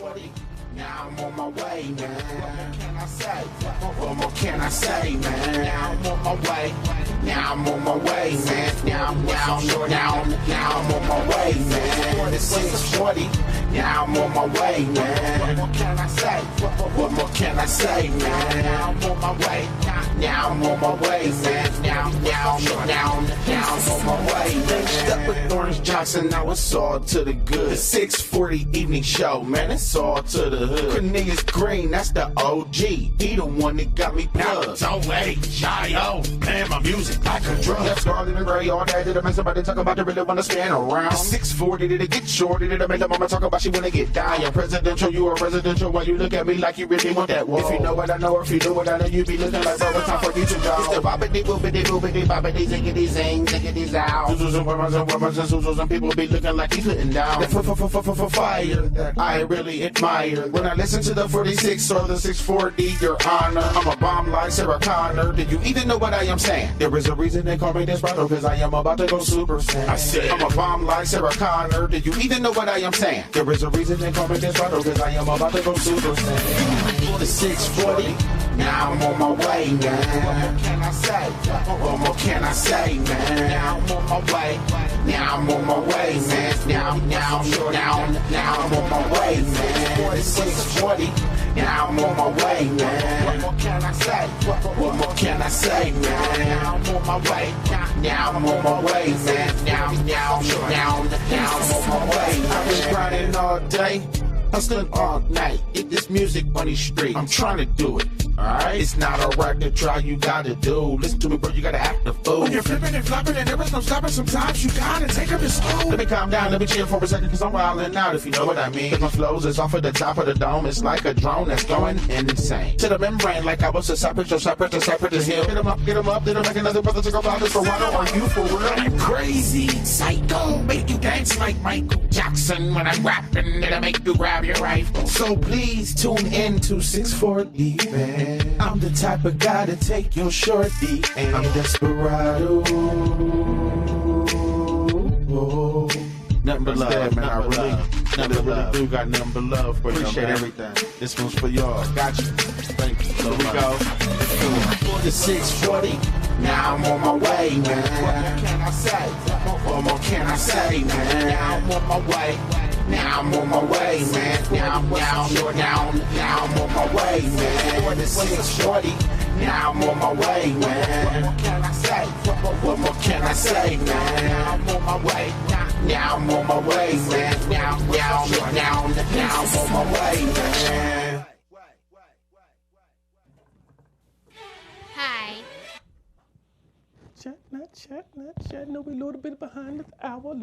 6:40. Now I'm on my way, man. What more can I say? What more can I say, man? Now I'm on my way. Now I'm on my way, man. Now I'm on my way, man. 6:40. Now I'm on my way, man. What more can I say? What more can I say, man? Now I'm on my way. Now I'm on my way, man. Now I'm on my way, man. Stuck with Orange Johnson, now it's all to the good. The 6:40 evening show, man, it's all to the hood. Cornelius Green, that's the OG. He the one that got me plugged. So H-I-O, man, my music like a drug. That's Scarlet and Gray all day. Did I make somebody talk about it? Really wanna stand around? 6:40, did it get shorty? Did I make the mama talk about she wanna get down? You're presidential, you are residential. Why you look at me like you really want that wall? If you know what I know, or if you know what I know, you be looking like, bro, it's time for you to go. It's the bobbity boobity boobity bobbity ziggity zing ziggity zow. Zoozles and women and zoozles and people be looking like he's putting down. The fire that I really admire. When I listen to the 46 or the 640, your honor, I'm a bomb like Sarah Connor. Did you even know what I am saying? There is a reason they call me Desperado, cause I am about to go Super Saiyan. I said I'm a bomb like Sarah Connor. Did you even know what I am saying? There is a reason they call me Desperado, cause I am about to go Super Saiyan. The 640. Now I'm on my way, man. What more can I say? What more can I say, man? Now I'm on my way. Now I'm on my way, man. Now I'm on my way, man. 6:40. Now I'm on my way, man. What more can I say? What more can I say, man? Now I'm on my way. Now I'm on my way, man. Now I'm on my way. I've been grinding all day, hustling all night. Get this music on these streets. I'm trying to do it. Alright, it's not alright to try, you gotta do. Listen to me, bro, you gotta act the fool. When you're flipping and flopping and there is no stopping, sometimes you gotta take up the school. Let me calm down, let me chill for a second, cause I'm wildin' out, if you know what I mean. Cause my flows is off of the top of the dome, it's like a drone that's going insane. To the membrane, like I was a separate as hill. Get 'em up, then I'll make another brother to go about this for one. Are you for real? I'm crazy, psycho, make you dance like Michael Jackson. When I'm rapping, then I make you grab your rifle. So please tune in to 640, man. I'm the type of guy to take your shorty, and I'm desperado. Nothing but love, man. I really do got nothing but love for you. Appreciate everything. This one's for y'all. Got you. Thank you. Here we go. The 640. Now I'm on my way, man. What more can I say? What more can I say, man? Now I'm on my way. Now I'm on my way, man. Now I'm on my way, man. 6:40. Now I'm on my way, man. What more can I say? What more can I say, man? Now I'm on my way. Now I'm on my way, man. Now I'm on my way, man. Hi. Chat. No, we a little bit behind the hour,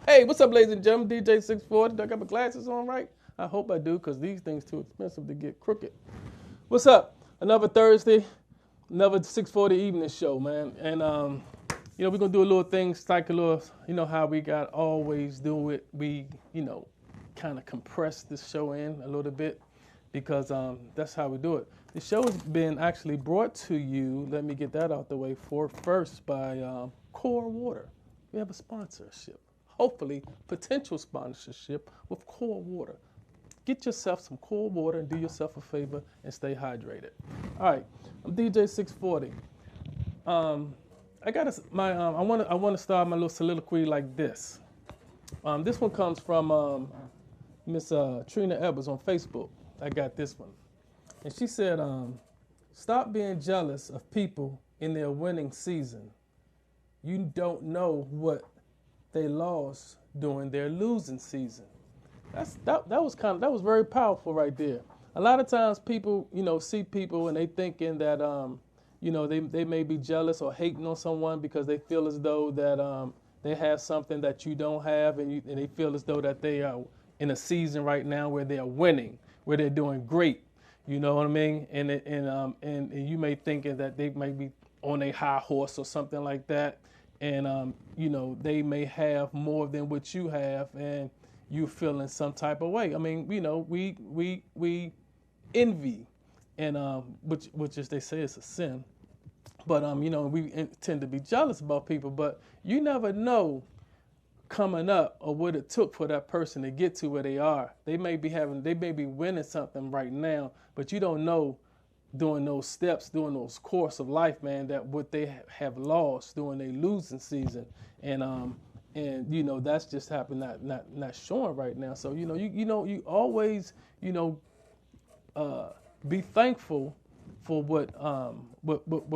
Hey, what's up, ladies and gentlemen? DJ 640. Do I got my glasses on right? I hope I do, because these things too expensive to get crooked. What's up? Another Thursday, another 640 evening show, man. And, we're going to do a little thing, like a little, how we got always do it. We, kind of compress this show in a little bit, because that's how we do it. The show has been actually brought to you, let me get that out the way first, by Core Water. We have a sponsorship, hopefully potential sponsorship with Core Water. Get yourself some Core Water and do yourself a favor and stay hydrated. All right, I'm DJ 640. I want to start my little soliloquy like this. This one comes from Miss Trina Edwards on Facebook. I got this one. And she said, stop being jealous of people in their winning season. You don't know what they lost during their losing season. That was very powerful right there. A lot of times people, see people and they thinking that, they may be jealous or hating on someone because they feel as though that they have something that you don't have, and they feel as though that they are in a season right now where they are winning, where they're doing great. You know what I mean? And you may think that they might be on a high horse or something like that. And, they may have more than what you have, and you feel in some type of way. I mean, we envy, and which is, they say, it's a sin. But, we tend to be jealous about people. But you never know coming up or what it took for that person to get to where they are. They may be winning something right now, but you don't know during those steps, during those course of life, man, that what they have lost during their losing season. And you know, that's just happened not showing right now. So you always be thankful for what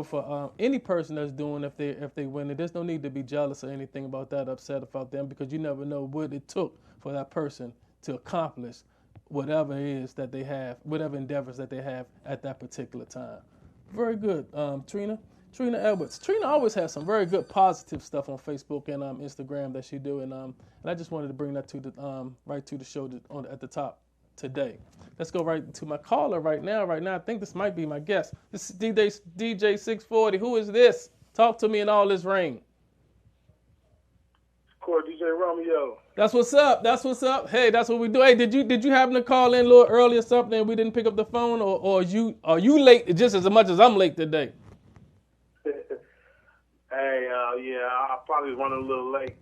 for any person that's doing if they win it. There's no need to be jealous or anything about that, upset about them, because you never know what it took for that person to accomplish whatever it is that they have, whatever endeavors that they have at that particular time. Very good, Trina Edwards. Trina always has some very good positive stuff on Facebook and Instagram that she do, and I just wanted to bring that to the right to the show at the top today. Let's go right to my caller right now. I think this might be my guest. This is DJ 640. Who is this? Talk to me in all this rain. Court DJ Romeo. That's what's up. Hey, that's what we do. Hey, did you happen to call in a little early or something and we didn't pick up the phone, or are you late just as much as I'm late today? Hey, yeah, I probably was running a little late.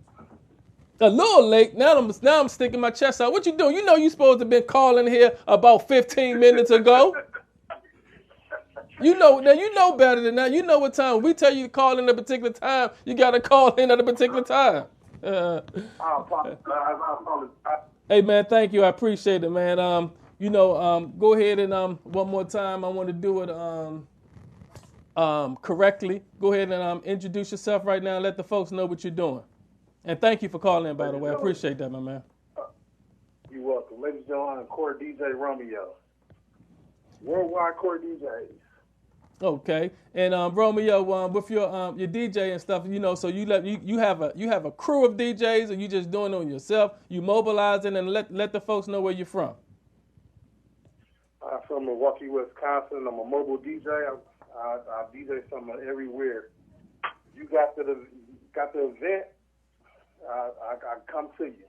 A little late. Now I'm sticking my chest out. What you doing? You know you supposed to have been calling here about 15 minutes ago. You know better than that. You know what time. When we tell you to call in a particular time, you got to call in at a particular time. I apologize. Hey, man, thank you. I appreciate it, man. Go ahead and one more time. I want to do it correctly. Go ahead and introduce yourself right now and let the folks know what you're doing. And thank you for calling in, by the way. I appreciate that, my man. You're welcome. Ladies and gentlemen, Court DJ Romeo. Worldwide Court DJs. Okay. And Romeo, with your DJ and stuff, so you have a crew of DJs, or you just doing it on yourself? You mobilizing and let the folks know where you're from. I'm from Milwaukee, Wisconsin. I'm a mobile DJ. I DJ something everywhere. You got the event. I come to you.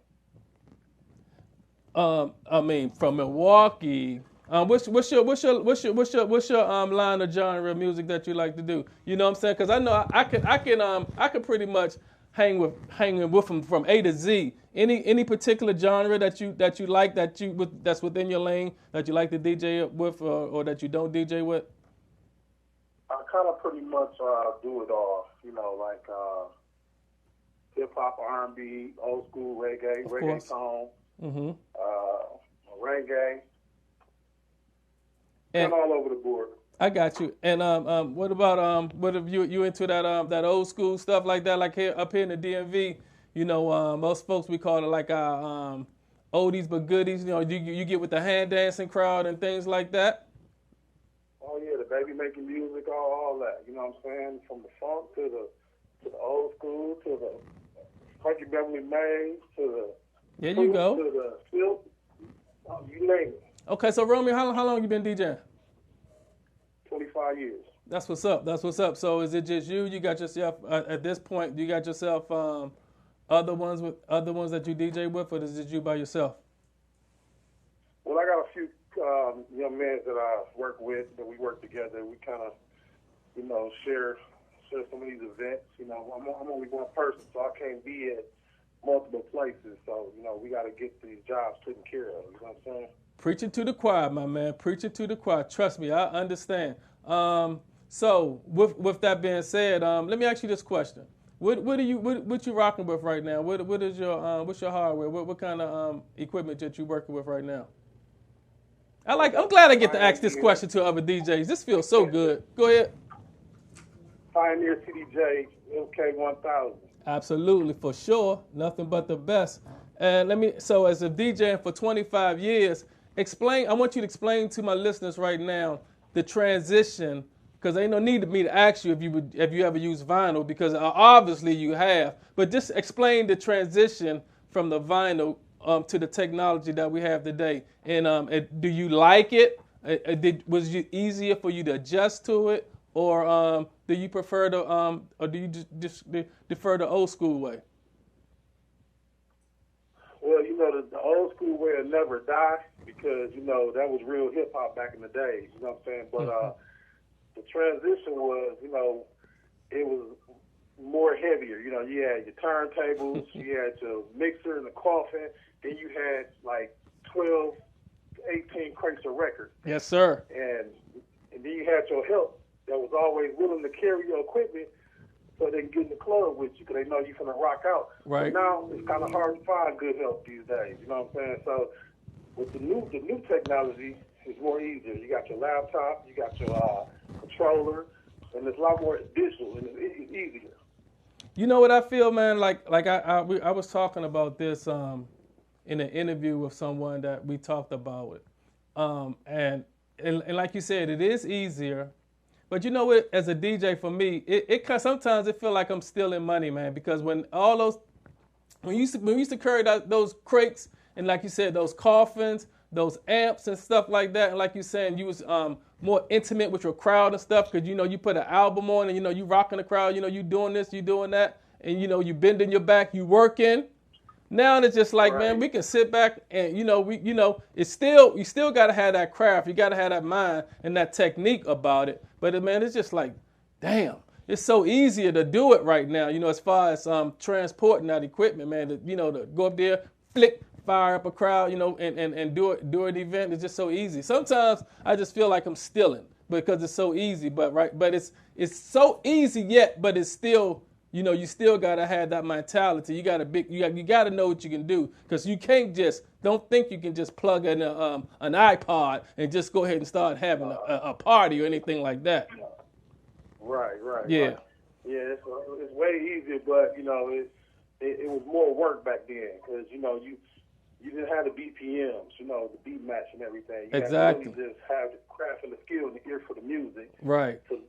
I mean, from Milwaukee. What's your line of genre of music that you like to do? You know what I'm saying? Because I know I can pretty much hang with them from A to Z. Any particular genre that you like that's within your lane that you like to DJ with or that you don't DJ with? I kind of pretty much do it all. Like hip hop, R&B, old school reggaeton, reggae. And all over the board. I got you. And what about what if you into that old school stuff like that, like up here in the DMV? Most folks we call it like oldies but goodies. You get with the hand dancing crowd and things like that. Oh yeah, the baby making music, all that. You know what I'm saying? From the funk to the old school to the Frankie Beverly Mays to the there you go to the silk. You name it. Okay, so Romeo, how long you been DJing? 25 years. That's what's up. So is it just you? You got yourself at this point? You got yourself other ones that you DJ with, or is it you by yourself? Well, I got a few young men that I work with, that we work together. We kind of, share some of these events. I'm only one person, so I can't be at multiple places. So we got to get these jobs taken care of. You know what I'm saying? Preaching to the choir, my man. Preaching to the choir. Trust me, I understand. So with that being said, let me ask you this question: What you rocking with right now? What is your what's your hardware? What kind of equipment that you working with right now? I'm glad I get to ask this question to other DJs. This feels so good. Go ahead. Pioneer CDJ MK1000. Absolutely, for sure. Nothing but the best. And so as a DJing for 25 years. I want you to explain to my listeners right now the transition, because ain't no need for me to ask you if you ever used vinyl, because obviously you have. But just explain the transition from the vinyl to the technology that we have today. And do you like it? Was it easier for you to adjust to it, or do you prefer or do you just defer the old school way? Well, the old school way will never die, because, that was real hip-hop back in the day, you know what I'm saying? But the transition was, it was more heavier. You know, you had your turntables, you had your mixer and the coffin, then you had like 12, 18 crates of records. Yes, sir. And then you had your help that was always willing to carry your equipment so they can get in the club with you because they know you're going to rock out. Right. But now it's kind of hard to find good help these days. You know what I'm saying? So with the new technology, it's more easier. You got your laptop, you got your controller, and it's a lot more digital and it's easier. You know what I feel, man? Like I was talking about this in an interview with someone that we talked about it, and like you said, it is easier. But you know what? As a DJ, for me, it sometimes it feel like I'm stealing money, man. Because when we used to carry those crates and like you said, those coffins, those amps and stuff like that, and like you saying, you was more intimate with your crowd and stuff because you put an album on and you rocking the crowd, you doing this, you doing that, and you bending your back, you working. Now it's just like, right. man, we can sit back and it's still you still gotta have that craft, you gotta have that mind and that technique about it. But man, it's just like, damn, it's so easier to do it right now. As far as transporting that equipment, man, to go up there, flick, fire up a crowd, and do an event. It's just so easy. Sometimes I just feel like I'm stealing because it's so easy. But it's so easy yet, but it's still. You still gotta have that mentality. You gotta know what you can do because you can't don't think you can just plug in an iPod and just go ahead and start having a party or anything like that. Right. Yeah. Right. Yeah, it's way easier, but it was more work back then because you didn't have the BPMs, the beat match and everything. You exactly. had to really just have the craft and the skill and the ear for the music. Right. To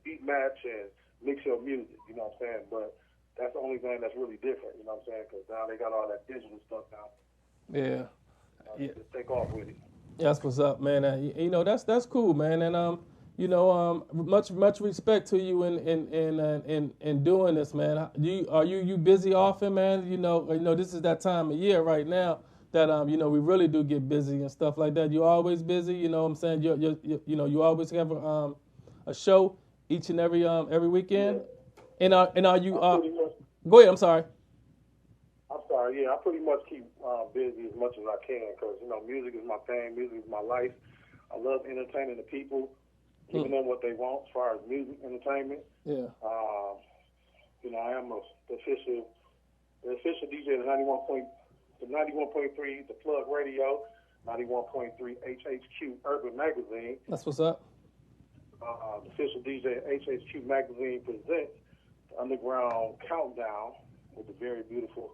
beat match and mix your music, you know what I'm saying? But that's the only thing that's really different, you know what I'm saying? Because now they got all that digital stuff now. Yeah. Just take off with it. That's what's up, man. That's cool, man. And much respect to you in doing this, man. Are you busy often, man? This is that time of year right now that we really do get busy and stuff like that. You always busy, you know what I'm saying? You always have a show each and every weekend. Yeah. And are you go ahead, I'm sorry. I'm sorry, yeah, I pretty much keep busy as much as I can because, music is my thing, music is my life. I love entertaining the people, giving them what they want as far as music, entertainment. Yeah. I am the official DJ of 91.3, the Plug Radio, 91.3 HHQ Urban Magazine. That's what's up. The official DJ at HHQ Magazine presents the Underground Countdown with the very beautiful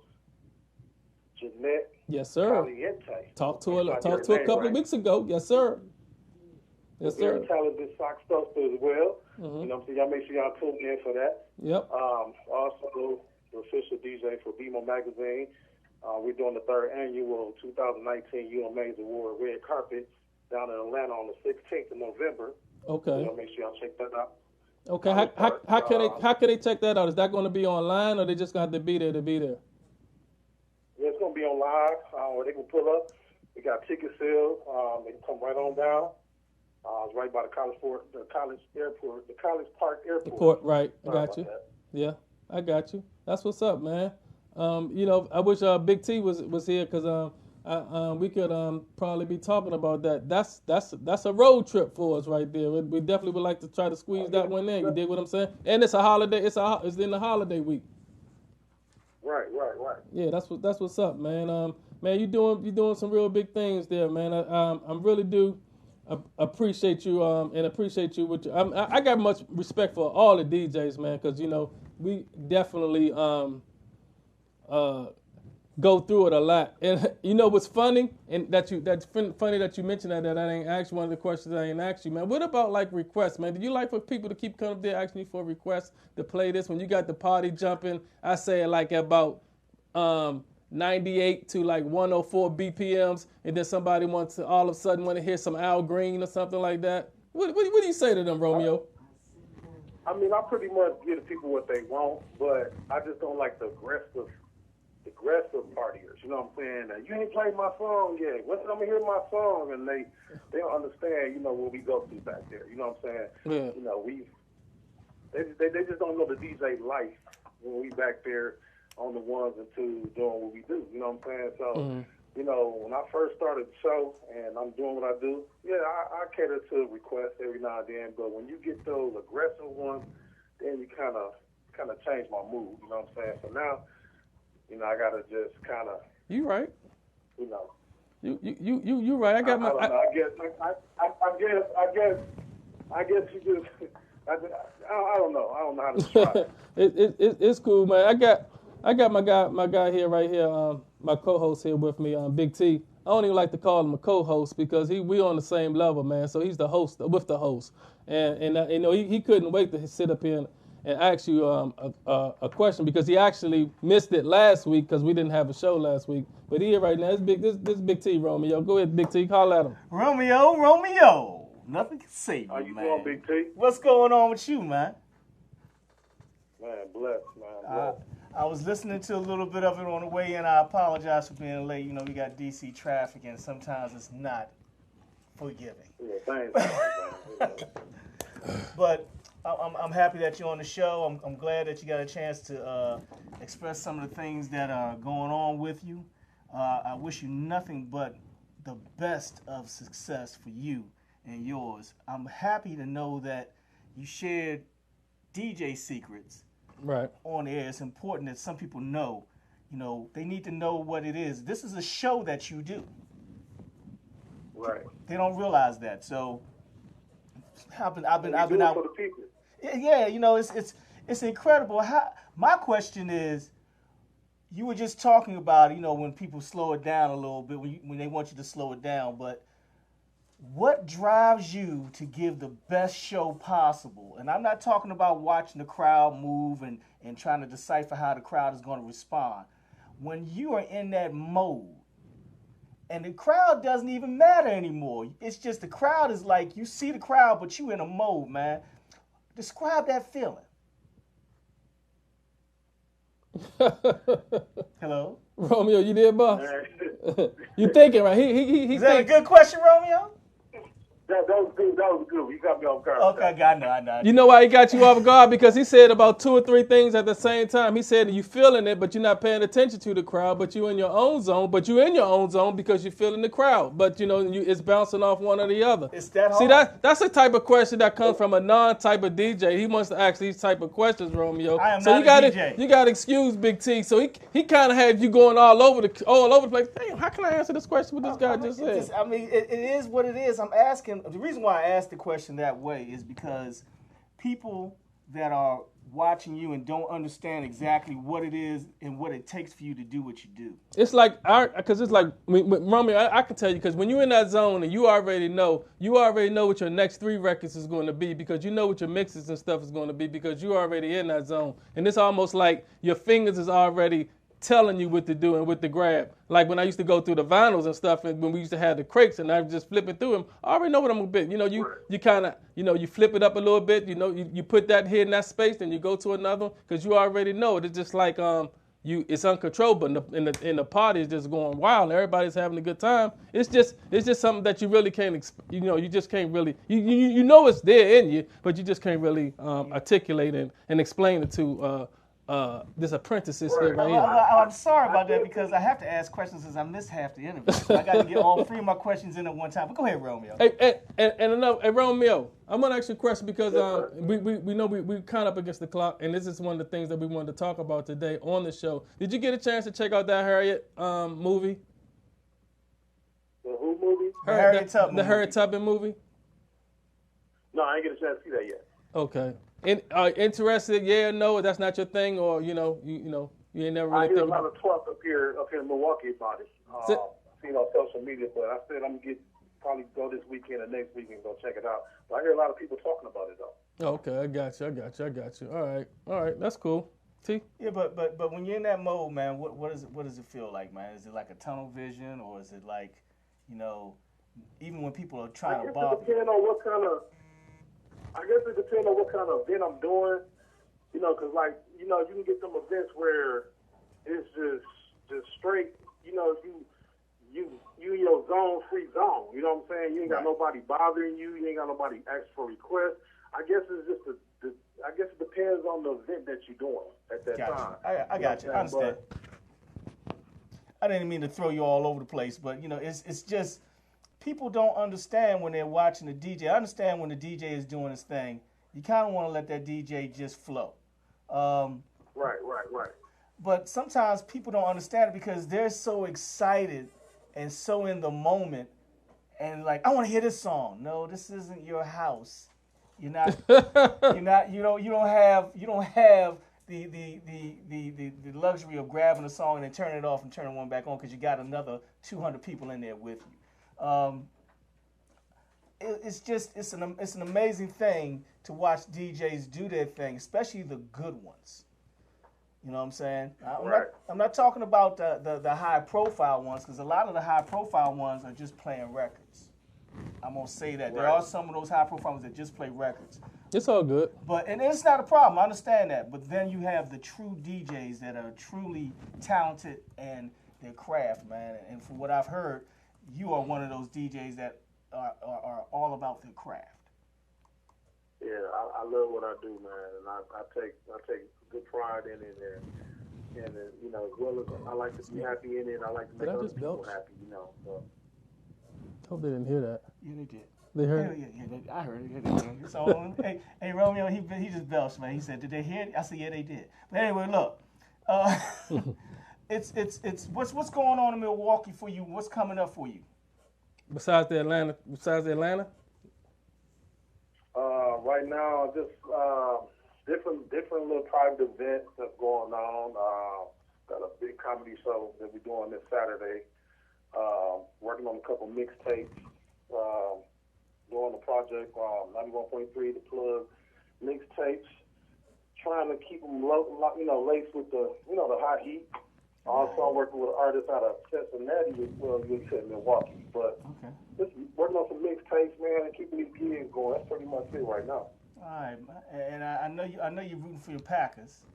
Jeanette. Yes, sir. Harriet. Talked to a couple of weeks ago. Yes, sir. Yes, sir. Very talented sock stuster as well. Mm-hmm. So y'all make sure y'all tune in for that. Yep. Also, the official DJ for BMO Magazine. We're doing the 3rd annual 2019 UMA's Award Red Carpet down in Atlanta on the 16th of November. Okay. Make sure y'all check that out. Okay. How can they check that out? Is that going to be online or they just going to have to be there to be there? Yeah, it's going to be on live where they can pull up. We got ticket sales. They can come right on down. It's right by the College Park Airport. Right. I got you. Yeah, I got you. That's what's up, man. I wish Big T was here because we could probably be talking about that. That's a road trip for us right there. We definitely would like to try to squeeze that one in. You dig what I'm saying? And it's a holiday. It's in the holiday week. Right. Yeah, that's what's up, man. Man, you doing some real big things there, man. I really do appreciate you and appreciate you. I got much respect for all the DJs, man, because we definitely go through it a lot. And what's funny, and that's funny that you mentioned that I ain't asked one of the questions I ain't asked you, man. What about like requests, man? Do you like for people to keep coming up there asking you for requests to play this when you got the party jumping? I say like about 98 to like 104 BPMs, and then somebody wants to all of a sudden want to hear some Al Green or something like that. What do you say to them, Romeo? I mean, I pretty much give the people what they want, but I just don't like the aggressive partiers. You know what I'm saying? You ain't played my song yet. When's I'm gonna hear my song? And they don't understand. What we go through back there. You know what I'm saying? Yeah. they just don't know the DJ life when we back there on the ones and twos doing what we do. You know what I'm saying? So, you know, when I first started the show and I'm doing what I do, yeah, I cater to requests every now and then. But when you get those aggressive ones, then you kind of change my mood. You know what I'm saying? So now, you know, I gotta just kind of. You right. You know. You right. I got my. I guess you just. I don't know. I don't know how to describe it. It's cool, man. I got my guy here right here. My co-host here with me, Big T. I don't even like to call him a co-host because we on the same level, man. So he's the host with the host, and you know he couldn't wait to sit up here and ask you a question because he actually missed it last week because we didn't have a show last week. But here right now, this Big T, Romeo. Go ahead, Big T. Call at him. Romeo. Nothing can save you, How you man. doing, Big T? What's going on with you, man? Man, blessed, man. I was listening to a little bit of it on the way in. I apologize for being late. You know, we got DC traffic, and sometimes it's not forgiving. Yeah, thanks. But I'm happy that you're on the show. I'm glad that you got a chance to express some of the things that are going on with you. I wish you nothing but the best of success for you and yours. I'm happy to know that you shared DJ secrets on the air. It's important that some people know. You know, they need to know what it is. This is a show that you do. Right. They don't realize that. So I've been out for the people. Yeah, you know, it's incredible. My question is, you were just talking about, you know, when people slow it down a little bit, when they want you to slow it down, but what drives you to give the best show possible? And I'm not talking about watching the crowd move and trying to decipher how the crowd is going to respond. When you are in that mode, and the crowd doesn't even matter anymore. It's just the crowd is like, you see the crowd, but you in a mode, man. Describe that feeling. Hello? Romeo, you there, boss? You thinking, right? He Is that a good question, Romeo? That was good. You got me off guard. Okay, I know. You know why he got you off guard? Because he said about 2 or 3 things at the same time. He said you feeling it, but you're not paying attention to the crowd, but you in your own zone. But you in your own zone because you're feeling the crowd. But, you know, it's bouncing off one or the other. It's that hard. See, that's the type of question that comes from a non-type of DJ. He wants to ask these type of questions, Romeo. I am so not a DJ. You got to excuse Big T. So he kind of had you going all over the place. Damn, how can I answer this question what this guy just said? It is what it is. I'm asking. The reason why I asked the question that way is because people that are watching you and don't understand exactly what it is and what it takes for you to do what you do. It's like Romeo, I can tell you, because when you're in that zone and you already know what your next 3 records is going to be, because you know what your mixes and stuff is going to be, because you're already in that zone. And it's almost like your fingers is already telling you what to do and what to grab. Like when I used to go through the vinyls and stuff, and when we used to have the crates, and I was just flipping through them, I already know what I'm gonna be. You know, you kind of, you know, you flip it up a little bit. You know, you put that here in that space, then you go to another one, because you already know it. It's just like it's uncontrollable. In the party is just going wild. Everybody's having a good time. It's just something that you really can't. You just can't really. You know it's there in you, but you just can't really articulate and explain it to. This apprentice is here right here. I'm sorry about that because I have to ask questions since I missed half the interview. So I got to get all 3 of my questions in at one time. But go ahead, Romeo. Hey, Romeo, I'm gonna ask you a question because we know we kind of up against the clock, and this is one of the things that we wanted to talk about today on the show. Did you get a chance to check out that Harriet movie? The who movie? The Harriet Tubman movie. No, I ain't get a chance to see that yet. Okay. Interested? Yeah or no? That's not your thing, or you ain't never really. I hear a lot of talk up here in Milwaukee about it. Seen on social media, but I said I'm gonna probably go this weekend or next weekend and go check it out. But I hear a lot of people talking about it though. Okay, I got you. All right, that's cool. T? Yeah, but when you're in that mode, man, what does it feel like, man? Is it like a tunnel vision, or is it like, you know, even when people are trying to bother? I guess it depends on what kind of event I'm doing, you know, because, like, you know, you can get some events where it's just straight, you know, you in your free zone, you know what I'm saying? You ain't got nobody bothering you. You ain't got nobody asking for requests. I guess it's just I guess it depends on the event that you're doing at that time. I got you. I understand. I didn't mean to throw you all over the place, but it's just people don't understand when they're watching the DJ. I understand when the DJ is doing his thing, you kind of want to let that DJ just flow. Right. But sometimes people don't understand it because they're so excited and so in the moment, and like, I want to hear this song. No, this isn't your house. You're not. You don't have the luxury of grabbing a song and then turning it off and turning one back on because you got another 200 people in there with you. It's an amazing thing to watch DJs do their thing, especially the good ones. You know what I'm saying? I'm not talking about the high profile ones, because a lot of the high profile ones are just playing records. I'm gonna say that there are some of those high profile ones that just play records. It's all good. And it's not a problem. I understand that. But then you have the true DJs that are truly talented and their craft, man. And from what I've heard, you are one of those DJs that are all about their craft. Yeah, I love what I do, man, and I take good pride in it, and as well as I like to be happy in it, I like to make other people happy, So. Hope they didn't hear that. Yeah, they did. They heard? Yeah, I heard it. So, hey, Romeo, he just belched, man. He said, "Did they hear it?" I said, "Yeah, they did." But anyway, look, it's what's going on in Milwaukee for you? What's coming up for you? Besides Atlanta. Right now, just different little private events that's going on. Got a big comedy show that we're doing this Saturday. Working on a couple mixtapes. Doing the project 91.3 The Plug mixtapes. Trying to keep them laced with the the hot heat. Also, I'm working with artists out of Cincinnati as well. You said Milwaukee, but just working on some mixtapes, man, and keeping these gigs going. That's pretty much it right now. All right, and I know you're rooting for your Packers.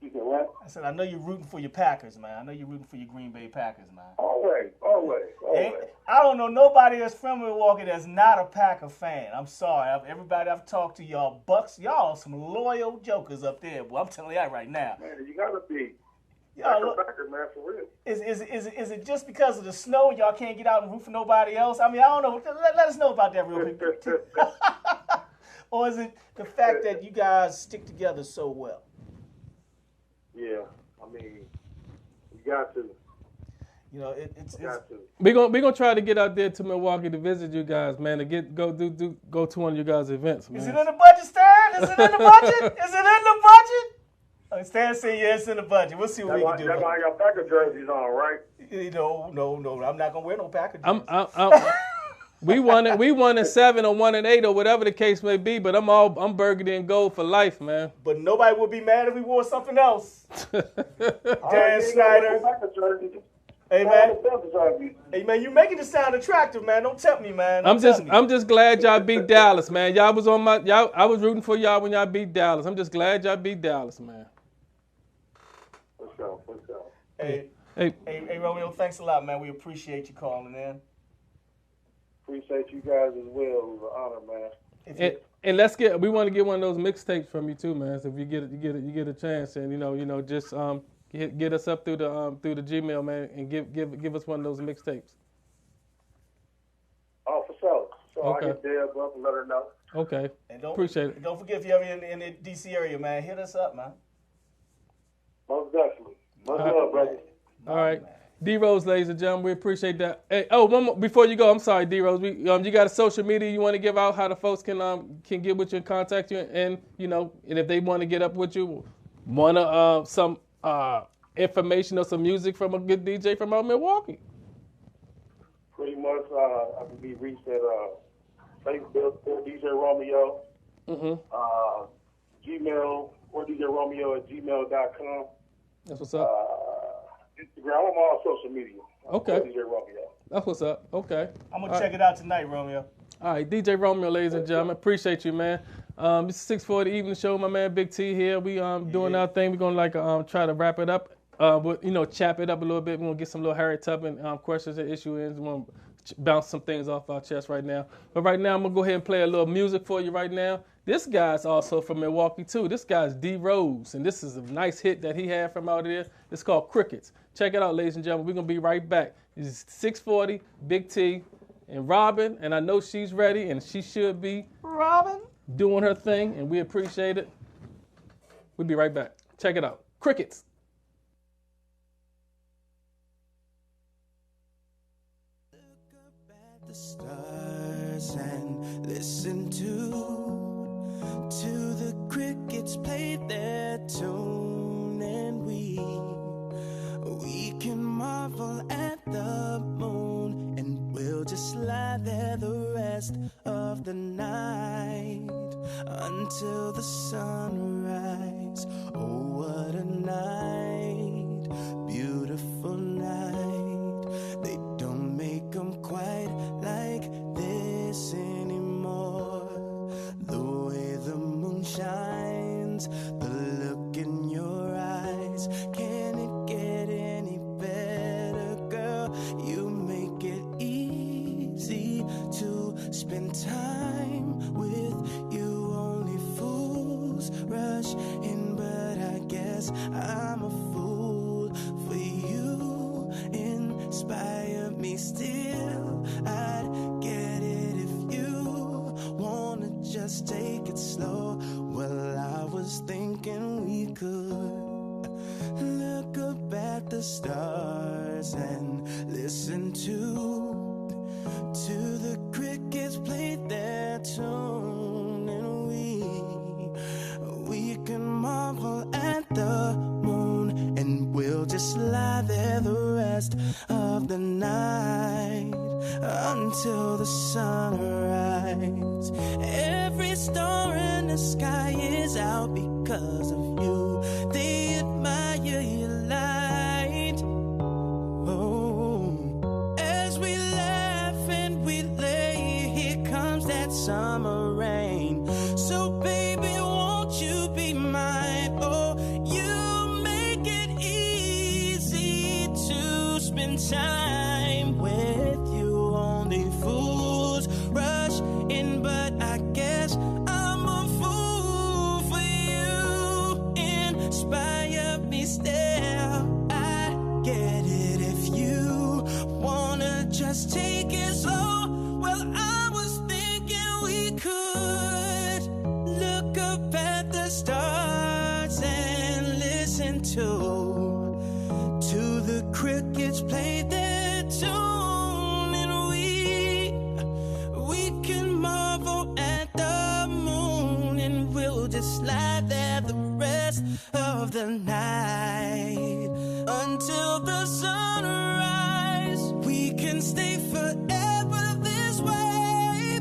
You said what? I said I know you're rooting for your Packers, man. I know you're rooting for your Green Bay Packers, man. Always. I don't know nobody that's from Milwaukee that's not a Packer fan. I'm sorry. Everybody I've talked to, y'all Bucks, y'all are some loyal jokers up there, boy. I'm telling you that right now. Man, you gotta be. Packer, man, for real. Is it just because of the snow y'all can't get out and root for nobody else? I mean, I don't know. Let us know about that real quick. Or is it the fact that you guys stick together so well? Yeah, I mean, you got to. We're gonna try to get out there to Milwaukee to visit you guys, man. To go to one of you guys' events, man. Is it in the budget, Stan? Is it in the budget? Oh, Stan said, yeah, it's in the budget. We'll see what we can do. That's why I got Packer jerseys on, right? No. I'm not gonna wear no Packer jerseys. We won it 7 or 1-8 or whatever the case may be, but I'm burgundy and gold for life, man. But nobody would be mad if we wore something else. Dan Snyder. Hey man, you making it sound attractive, man. Don't tempt me, man. I'm just glad y'all beat Dallas, man. I was rooting for y'all when y'all beat Dallas. I'm just glad y'all beat Dallas, man. What's up? Hey, Romeo, thanks a lot, man. We appreciate you calling in. Appreciate you guys as well. It was an honor, man. And we want to get one of those mixtapes from you too, man. So if you get a chance, and just get us up through the Gmail, man, and give us one of those mixtapes. Oh, for sure. So okay. I get Deb up and let her know. Okay. And appreciate it. Don't forget, if you're ever in the DC area, man, hit us up, man. Most definitely. Much love, brother. All right. D-Rose, ladies and gentlemen, we appreciate that. Hey, one more before you go. I'm sorry, D-Rose. You got a social media you want to give out? How the folks can get with you and contact you, and and if they want to get up with you, want some information or some music from a good DJ from out Milwaukee. Pretty much, I can be reached at Facebook or DJ Romeo, Gmail or DJ Romeo at gmail.com. That's what's up. Instagram. I'm on all social media. Okay. DJ Romeo. That's what's up. Okay. I'm going to check it out tonight, Romeo. All right, DJ Romeo, ladies and gentlemen. Appreciate you, man. It's 640 Evening Show. My man Big T here. We doing our thing. We're going to try to wrap it up. Chap it up a little bit. We're going to get some little Harriet Tubman questions and issue ins. We're going to bounce some things off our chest right now. But right now, I'm going to go ahead and play a little music for you right now. This guy's also from Milwaukee, too. This guy's D. Rose, and this is a nice hit that he had from out there. It's called Crickets. Check it out, ladies and gentlemen. We're going to be right back. It's 6:40, Big T, and Robin, and I know she's ready, and she should be Robin doing her thing, and we appreciate it. We'll be right back. Check it out. Crickets. The stars and listen to the crickets play their tune, and we can marvel at the moon, and we'll just lie there the rest of the night until the sunrise. Oh, what a night, beautiful night. They don't make them quite like this anymore. The way the moon shines, the look in your eyes, can it get any better, girl? You make it easy to spend time with you. Only fools rush in, but I guess I'm a fool for you. Inspire me still, I'd get it if you wanna just take it slow. Well, I was thinking we could look up at the stars and listen to the crickets play their tune, and we can marvel at the moon, and we'll just lie there the rest of the night until the sunrise. Every star in the sky is out because of you. They admire your light. Oh, as we laugh and we lay, here comes that summer rain. So baby, won't you be mine? Oh, you make it easy to spend time with you. Only fools rush in, but I guess I'm a fool for you. Inspire me still, I get it if you wanna just take it slow. Well, I was thinking we could look up at the stars and listen to the crickets play their tune, and we can marvel at the moon, and we'll just lie there the rest of the night until the sunrise. We can stay forever this way.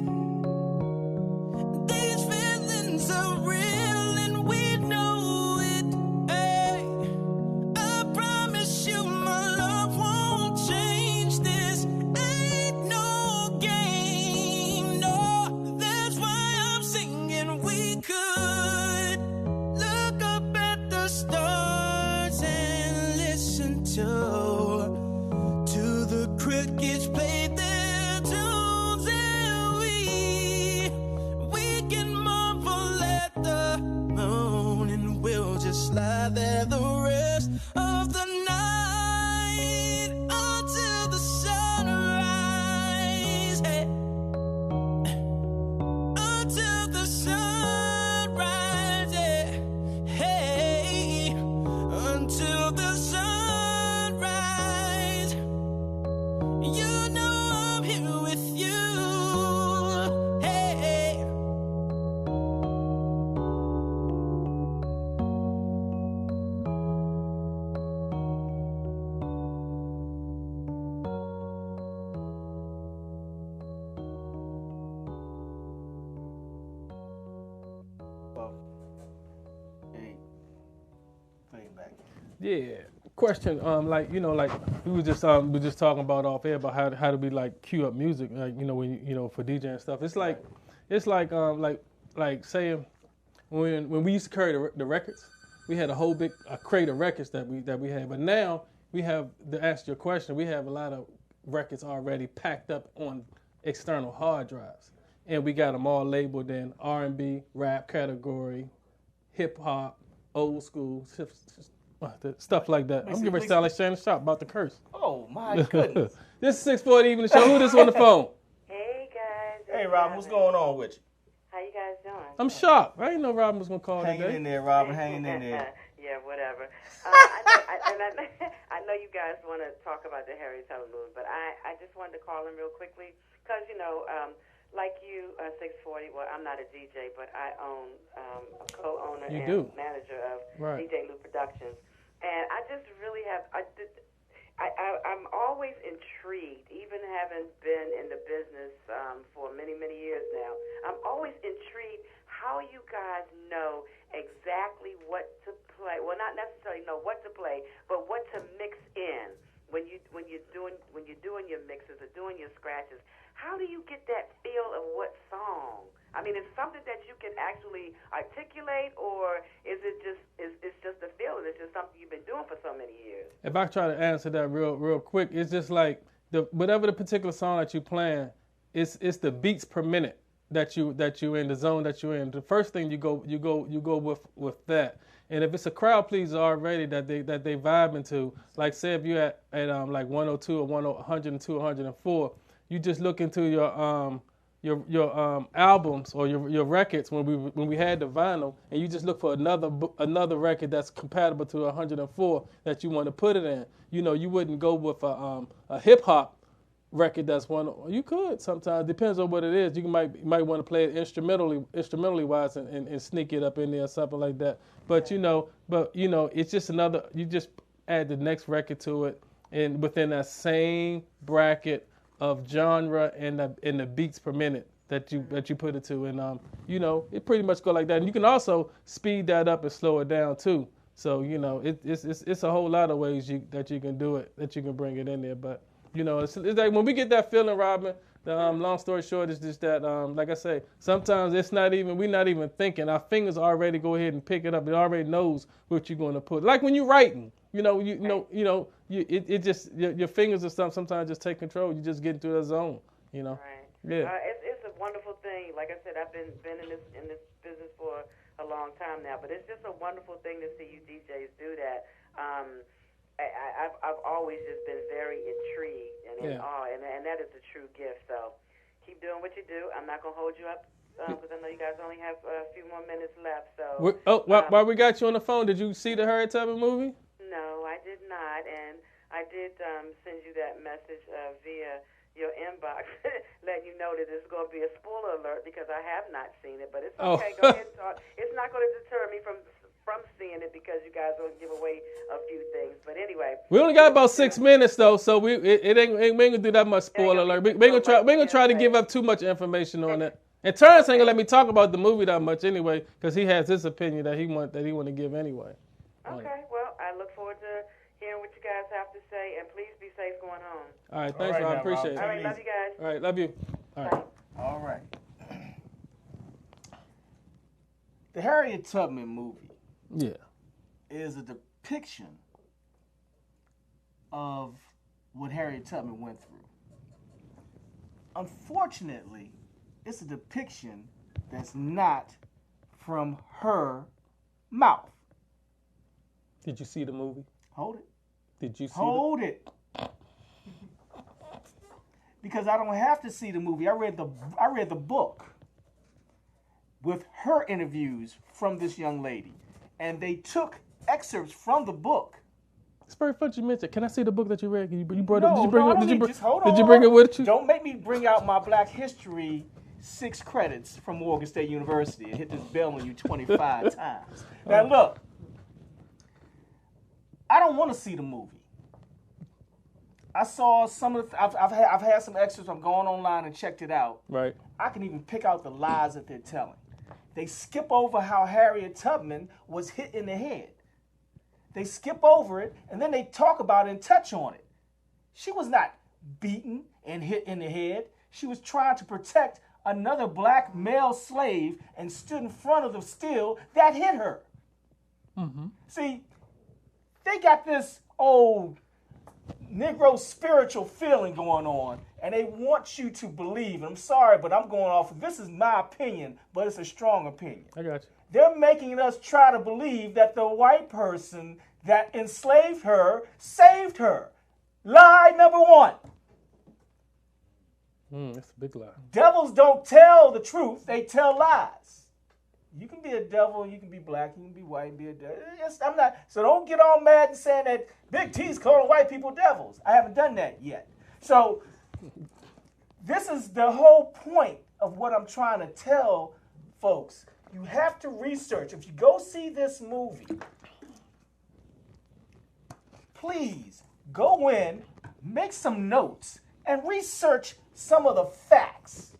These feelings are real and we know it. Hey, I promise you my love won't change. This ain't no game, no. That's why I'm singing we could look up at the stars and listen to the crickets play their tunes, and we can marvel at the moon, and we'll just lie there the rest of the night until the sunrise. Hey, until the sunrise. Yeah. Hey, until the sunrise. You know I'm here with you. Hey. Hey, play it back. Yeah. Question, like we were just talking about off air about how to be like cue up music, like when for DJ and stuff. It's like saying when we used to carry the records, we had a whole big crate of records that we had, but now we have, to answer your question, we have a lot of records already packed up on external hard drives. And we got them all labeled in R&B, rap category, hip hop, old school, stuff like that. I'm getting ready to sound like Shannon Sharp about to curse. Oh my goodness. This is 640 Evening Show. Who this on the phone? Hey guys. Hey Robin, what's going on with you? How you guys doing? I'm shocked. I didn't know Robin was gonna call Hanging today. in there, Robin, hanging in there. Yeah, whatever. I know you guys want to talk about the Harriet Tubman movie, but I just wanted to call in real quickly because, like you, 640, well, I'm not a DJ, but I own a co-owner manager of DJ Lou Productions. And I just really I'm always intrigued, even having been in the business for many, many years now. I'm always intrigued how you guys know exactly what to play. Well, not necessarily know what to play, but what to mix in when you're doing your mixes or doing your scratches. How do you get that feel of what song? I mean, is it something that you can actually articulate, or is it it's just a feeling? It's just something you've been doing for so many years. If I try to answer that real quick, it's just like whatever the particular song that you're playing, it's the beats per minute that you in the zone that you're in. The first thing you go with that. And if it's a crowd pleaser already that they vibing to, like say if you're at like 102 or 102, 104, you just look into your albums or your records when we had the vinyl, and you just look for another record that's compatible to 104 that you want to put it in. You wouldn't go with a hip hop record that's one. You could sometimes, depends on what it is. You might want to play it instrumentally wise and sneak it up in there or something like that. But it's just another. You just add the next record to it, and within that same bracket of genre and the beats per minute that you put it to, and it pretty much go like that. And you can also speed that up and slow it down too. So it's a whole lot of ways that you can do it, that you can bring it in there. But it's like when we get that feeling, Robin. Long story short is just that, like I say, sometimes we're not even thinking. Our fingers already go ahead and pick it up. It already knows what you're going to put. Like when you're writing, it just your fingers or something sometimes just take control. You just get into that zone, Right. Yeah. It's a wonderful thing. Like I said, I've been in this business for a long time now, but it's just a wonderful thing to see you DJs do that. I've always just been very intrigued and in awe, and that is a true gift. So keep doing what you do. I'm not going to hold you up because I know you guys only have a few more minutes left. So while we got you on the phone, did you see the Harriet Tubman movie? No, I did not, and I did send you that message via your inbox, letting you know that it's going to be a spoiler alert because I have not seen it. But it's okay. Go ahead and talk. It's not going to deter me from seeing it because you guys will give away a few things. But anyway, we only got about 6 minutes though, so we ain't gonna do that much spoiler alert. We ain't gonna try to give up too much information on it. And Terrence ain't gonna let me talk about the movie that much anyway, because he has his opinion that he want to give anyway. Okay, well, I look forward to hearing what you guys have to say, and please be safe going home. All right, thanks, Rob. Appreciate it. All right, love you guys. All right, love you. All right. All right. The Harriet Tubman movie. Yeah. Is a depiction of what Harriet Tubman went through. Unfortunately, it's a depiction that's not from her mouth. Did you see the movie? Hold it. Did you see Hold it. Because I don't have to see the movie. I read the book with her interviews from this young lady. And they took excerpts from the book. It's very funny you mentioned. Can I see the book that you read? Did you bring it with you? Don't make me bring out my Black History 6 credits from Morgan State University and hit this bell on you 25 times. Now look, I don't want to see the movie. I saw some of the. I've had some excerpts. I've gone online and checked it out. Right. I can even pick out the lies that they're telling. They skip over how Harriet Tubman was hit in the head. They skip over it, and then they talk about it and touch on it. She was not beaten and hit in the head. She was trying to protect another black male slave and stood in front of the steel that hit her. Mm-hmm. See, they got this old Negro spiritual feeling going on, and they want you to believe. I'm sorry, but I'm going off of this is my opinion, but it's a strong opinion. I got you. They're making us try to believe that the white person that enslaved her saved her. Lie number one. That's a big lie. Devils don't tell the truth, they tell lies. You can be a devil, you can be black, you can be white, be a devil. I'm not. So don't get all mad and saying that Big T's calling white people devils. I haven't done that yet. So this is the whole point of what I'm trying to tell folks. You have to research. If you go see this movie, please go in, make some notes, and research some of the facts.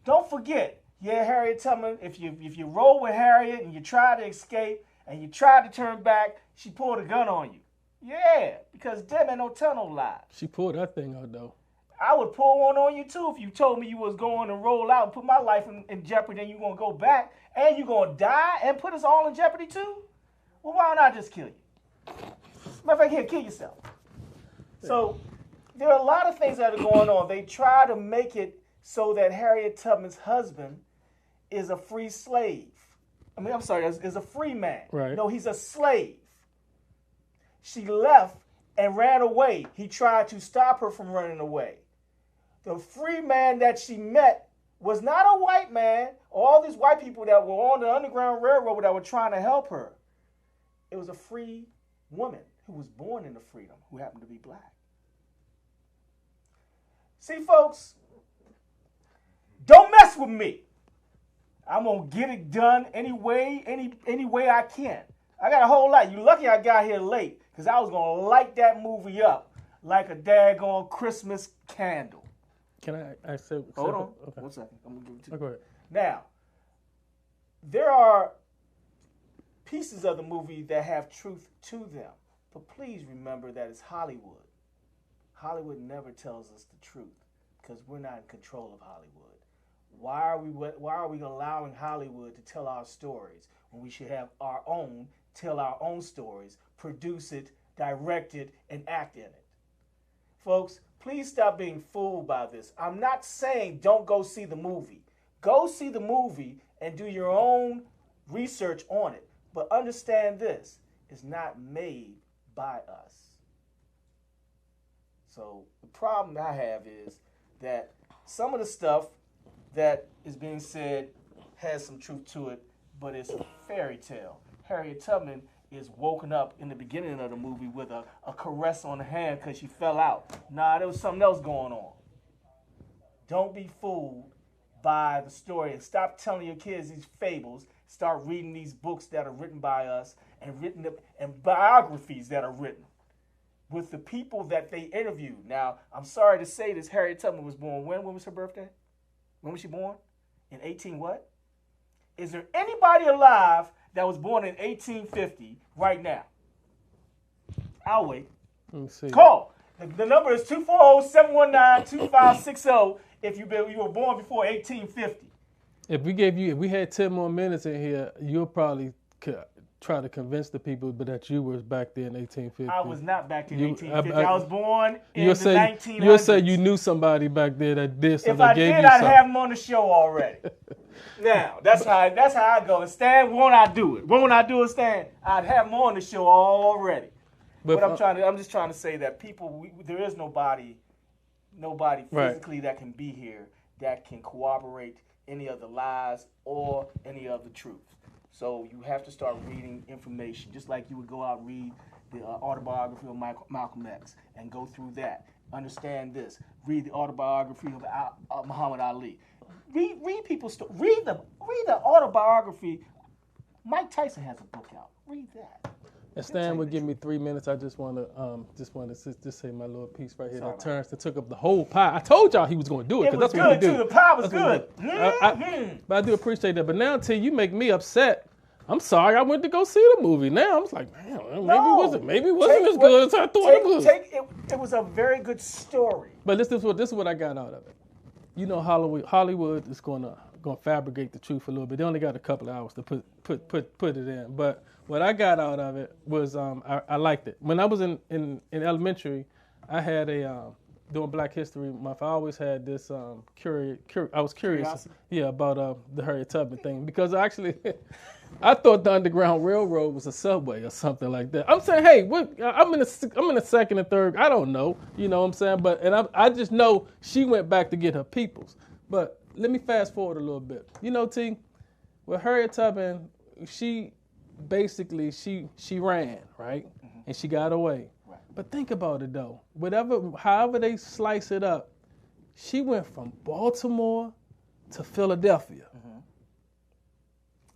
Don't forget, Harriet Tubman, if you roll with Harriet and you try to escape and you try to turn back, she pulled a gun on you. Yeah, because dead man don't tell no lies. She pulled that thing out, though. I would pull one on you, too, if you told me you was going to roll out and put my life in jeopardy, then you're going to go back, and you're going to die and put us all in jeopardy, too? Well, why don't I just kill you? Matter of fact, here, kill yourself. So there are a lot of things that are going on. They try to make it so that Harriet Tubman's husband is a free slave. Is a free man. Right. No, he's a slave. She left and ran away. He tried to stop her from running away. The free man that she met was not a white man. All these white people that were on the Underground Railroad that were trying to help her. It was a free woman who was born into freedom, who happened to be black. See, folks, don't mess with me. I'm going to get it done any way I can. I got a whole lot. You're lucky I got here late, because I was going to light that movie up like a daggone Christmas candle. Can I say? Hold on. Okay. 1 second. I'm going to give it to you. Go ahead. Now, there are pieces of the movie that have truth to them. But please remember that it's Hollywood. Hollywood never tells us the truth because we're not in control of Hollywood. Why are we allowing Hollywood to tell our stories when we should have our own, tell our own stories, produce it, direct it, and act in it? Folks, please stop being fooled by this. I'm not saying don't go see the movie. Go see the movie and do your own research on it. But understand this, it's not made by us. So the problem I have is that some of the stuff that is being said has some truth to it, but it's a fairy tale. Harriet Tubman is woken up in the beginning of the movie with a caress on the hand because she fell out. Nah, there was something else going on. Don't be fooled by the story and stop telling your kids these fables. Start reading these books that are written by us and biographies that are written with the people that they interviewed. Now, I'm sorry to say this, Harriet Tubman was born when? When was her birthday? When was she born? In 18 what? Is there anybody alive that was born in 1850 right now? I'll wait. Let me see. Call. The number is 240-719-2560 if you were born before 1850. If we had 10 more minutes in here, you'll probably try to convince the people that you was back there in 1850. I was not back in 1850. I was born in the 1900s. You'll say you knew somebody back there that did something. If I did, I'd have him on the show already. Now, that's how I go. And Stan, won't I do it? Won't I do it, Stan? I'd have him on the show already. But I'm just trying to say that people, there is nobody physically that can be here that can corroborate any of the lies or any of the truth. So you have to start reading information, just like you would go out and read the autobiography of Malcolm X and go through that. Understand this. Read the autobiography of Muhammad Ali. Read people's stories. Read the autobiography. Mike Tyson has a book out. Read that. And Stan would give me 3 minutes. I just want to say my little piece right here. That Terrence took up the whole pie. I told y'all he was going to do it because that's what he do. The pie was good. But I do appreciate that. But now until you make me upset, I'm sorry. I went to go see the movie. Now I'm like, man, maybe it wasn't as good as I thought it was. It was a very good story. But this is what I got out of it. You know, Hollywood is going to fabricate the truth a little bit. They only got a couple of hours to put it in. But what I got out of it was I liked it. When I was in elementary, I had a doing Black History Month. I always had this I was curious, Curiosity. about the Harriet Tubman thing because actually. I thought the Underground Railroad was a subway or something like that. I'm saying, hey, I'm in the second and third. I don't know, you know what I'm saying? But I just know she went back to get her peoples. But let me fast forward a little bit. You know, T, with Harriet Tubman, she basically she ran, right, and she got away. Right. But think about it though. However they slice it up, she went from Baltimore to Philadelphia.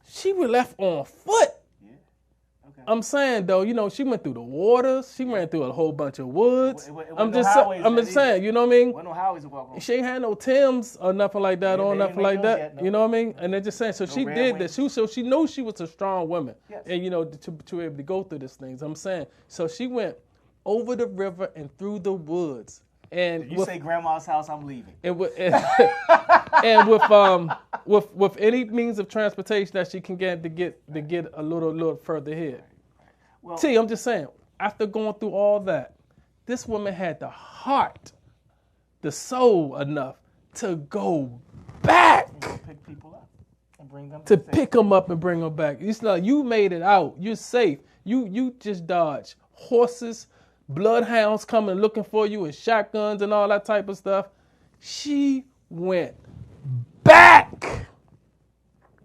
She was left on foot. Yeah. Okay. I'm saying though, you know, she went through the waters. She ran through a whole bunch of woods. I'm just saying, you know what I mean? No highways to walk on. She ain't had no Timbs or nothing like that or nothing like that. Yet, no. You know what I mean? And they're just saying, so she did that. So she knew she was a strong woman, and you know, to be able to go through these things. I'm saying, so she went over the river and through the woods. And if you say grandma's house, I'm leaving. And with any means of transportation that she can get to get a little further ahead. Well, T, I'm just saying, after going through all that, this woman had the heart, the soul enough to go back. Pick people up and bring them. To pick them up and bring them back. It's like you made it out. You're safe. You just dodged horses. Bloodhounds coming looking for you and shotguns and all that type of stuff. She went back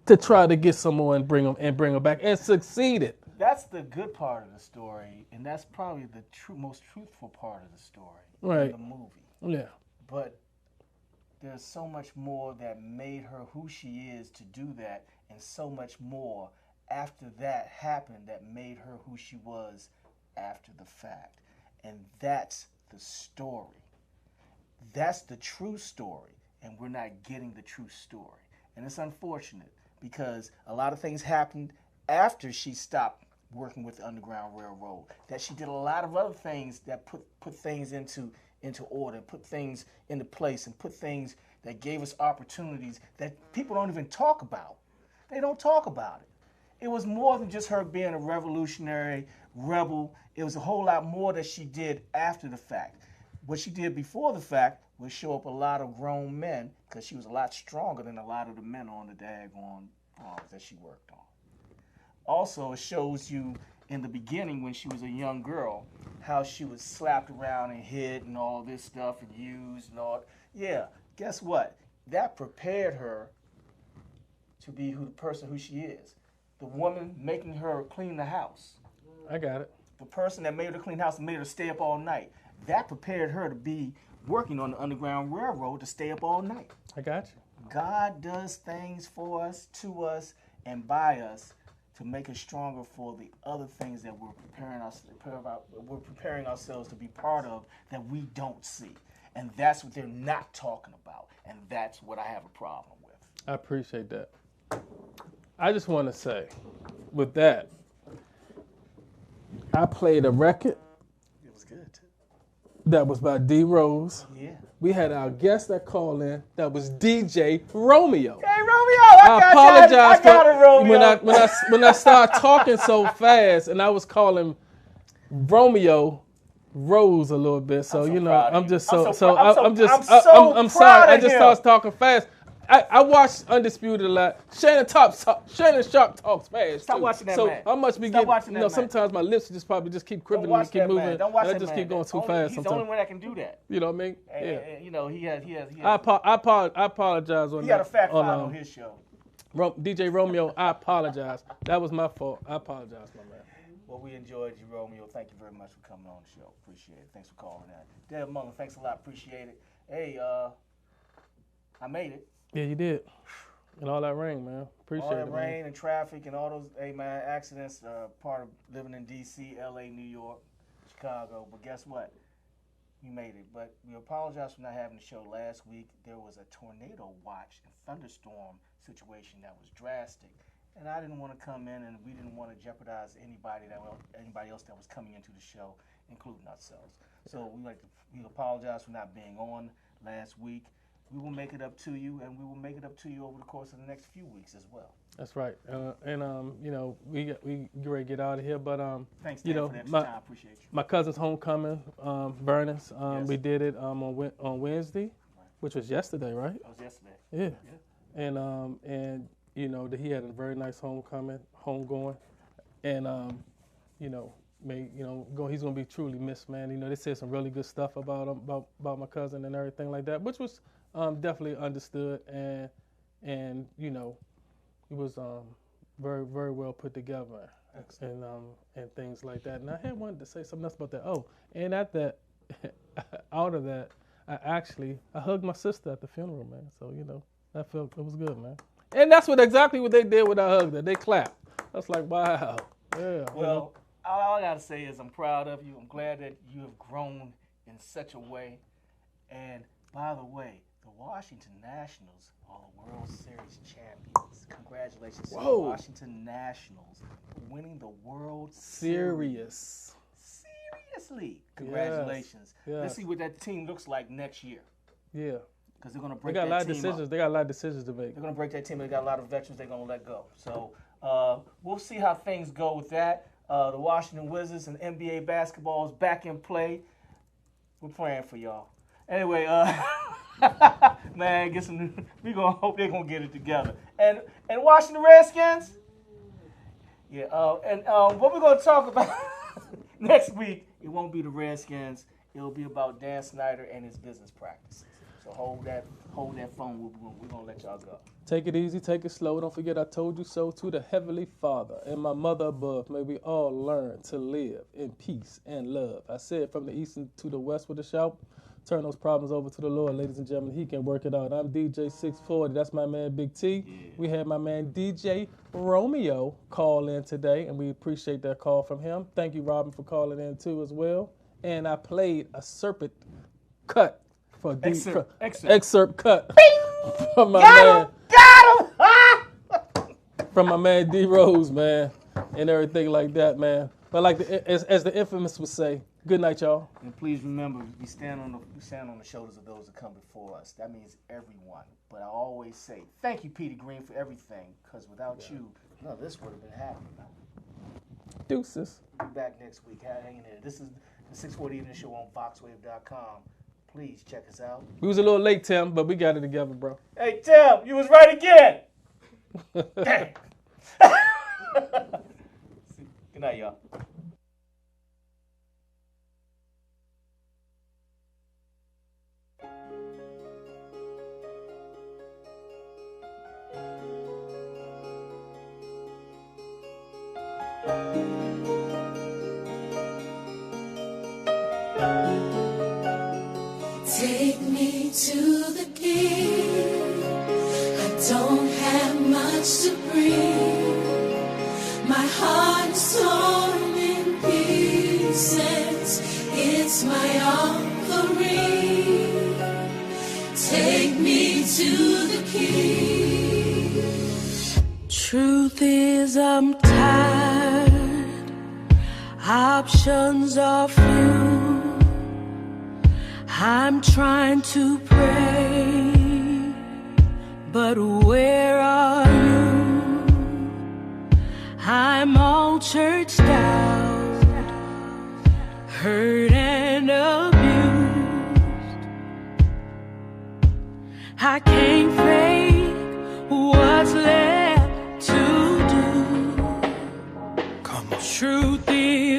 to try to get someone and bring them back and succeeded. That's the good part of the story, and that's probably the most truthful part of the story in the movie. Yeah. But there's so much more that made her who she is to do that, and so much more after that happened that made her who she was after the fact. And that's the story. That's the true story, and we're not getting the true story. And it's unfortunate because a lot of things happened after she stopped working with the Underground Railroad, that she did a lot of other things that put things into order, put things into place, and put things that gave us opportunities that people don't even talk about. They don't talk about it. It was more than just her being a revolutionary rebel. It was a whole lot more that she did after the fact. What she did before the fact was show up a lot of grown men, because she was a lot stronger than a lot of the men on the daggone farms that she worked on. Also, it shows you in the beginning when she was a young girl, how she was slapped around and hit and all this stuff and used and all. Yeah, guess what? That prepared her to be the person who she is. The woman making her clean the house. I got it. The person that made her clean the house and made her stay up all night. That prepared her to be working on the Underground Railroad to stay up all night. I got you. God does things for us, to us, and by us to make us stronger for the other things that we're preparing ourselves to be part of that we don't see. And that's what they're not talking about. And that's what I have a problem with. I appreciate that. I just want to say, with that, I played a record. It was good, too. That was by D. Rose. Yeah. We had our guest that called in. That was DJ Romeo. Hey, Romeo! I apologize got it, Romeo. When I started talking so fast, and I was calling Romeo Rose a little bit. So you know, I'm sorry. I just started talking fast. I watched Undisputed a lot. Shannon Sharp talks fast. Stop watching that man. So I must be getting, you know, sometimes my lips just probably just keep cribbling and keep moving. Don't watch I that just man. keep going too fast. He's the only one that can do that. You know what I mean? Yeah. You know, he has. I apologize on that. He got a fact find on his show. DJ Romeo, I apologize. That was my fault. I apologize, my man. Well, we enjoyed you, Romeo. Thank you very much for coming on the show. Appreciate it. Thanks for calling in. Deb Mullen, thanks a lot. Appreciate it. Hey, I made it. Yeah, you did. And all that rain, man. Appreciate it, man. All that rain and traffic and all those, hey, man, accidents are part of living in D.C., L.A., New York, Chicago. But guess what? You made it. But we apologize for not having the show last week. There was a tornado watch and thunderstorm situation that was drastic. And I didn't want to come in, and we didn't want to jeopardize anybody else that was coming into the show, including ourselves. So we apologize for not being on last week. we will make it up to you, and we will make it up to you over the course of the next few weeks as well. That's right. You know, we get ready to get out of here, but thanks, you Dan, know, for the extra time. Appreciate you. My cousin's homecoming, Burners. Yes. We did it on Wednesday, which was yesterday, right? That was yesterday. Yeah. And you know, that he had a very nice homegoing, and you know, he's gonna be truly missed, man. You know, they said some really good stuff about him, about my cousin and everything like that, which was definitely understood, and you know, it was very, very well put together, and things like that. And I had wanted to say something else about that. Oh, and at that, out of that, I hugged my sister at the funeral, man. So you know, it was good, man. And that's exactly what they did when I hugged her. They clapped. I was like, wow, yeah. Well, all I gotta say is I'm proud of you. I'm glad that you have grown in such a way. And by the way, the Washington Nationals are the World Series champions. Congratulations to the Washington Nationals for winning the World Series. Seriously, congratulations. Yes. Let's see what that team looks like next year. Yeah. Because they're gonna break that team up. They got a lot of decisions to make. They're gonna break that team. They got a lot of veterans they're gonna let go. So we'll see how things go with that. The Washington Wizards and NBA basketball is back in play. We're praying for y'all. Anyway, man, we gonna hope they're gonna get it together. And Washington Redskins, yeah. And what we're gonna talk about next week, it won't be the Redskins. It'll be about Dan Snyder and his business practices. So hold that phone. We're gonna let y'all go. Take it easy, take it slow. Don't forget I told you so. To the Heavenly Father and my mother above, may we all learn to live in peace and love. I said from the east to the west with a shout. Turn those problems over to the Lord, ladies and gentlemen. He can work it out. I'm DJ 640. That's my man Big T. Yeah. We had my man DJ Romeo call in today, and we appreciate that call from him. Thank you, Robin, for calling in too as well. And I played a serpent cut for excerpt cut from my man. From my man D Rose, man, and everything like that, man. But like as the infamous would say, good night, y'all. And please remember, we stand on the shoulders of those that come before us. That means everyone. But I always say, thank you, Peter Green, for everything, because without you, none of this would have been happening. Deuces. Be back next week. Hang in there. This is the 640 Evening Show on Foxwave.com. Please check us out. We was a little late, Tim, but we got it together, bro. Hey, Tim, you was right again. Dang. Good night, y'all. Take me to the King. I don't have much to bring. My heart is torn in pieces. It's my offering. Take me to the King. Truth is, I'm tired. Options are few. I'm trying to pray, but where are you? I'm all churched out, hurt and abused. I can't fake what's left to do. Come on. Truth is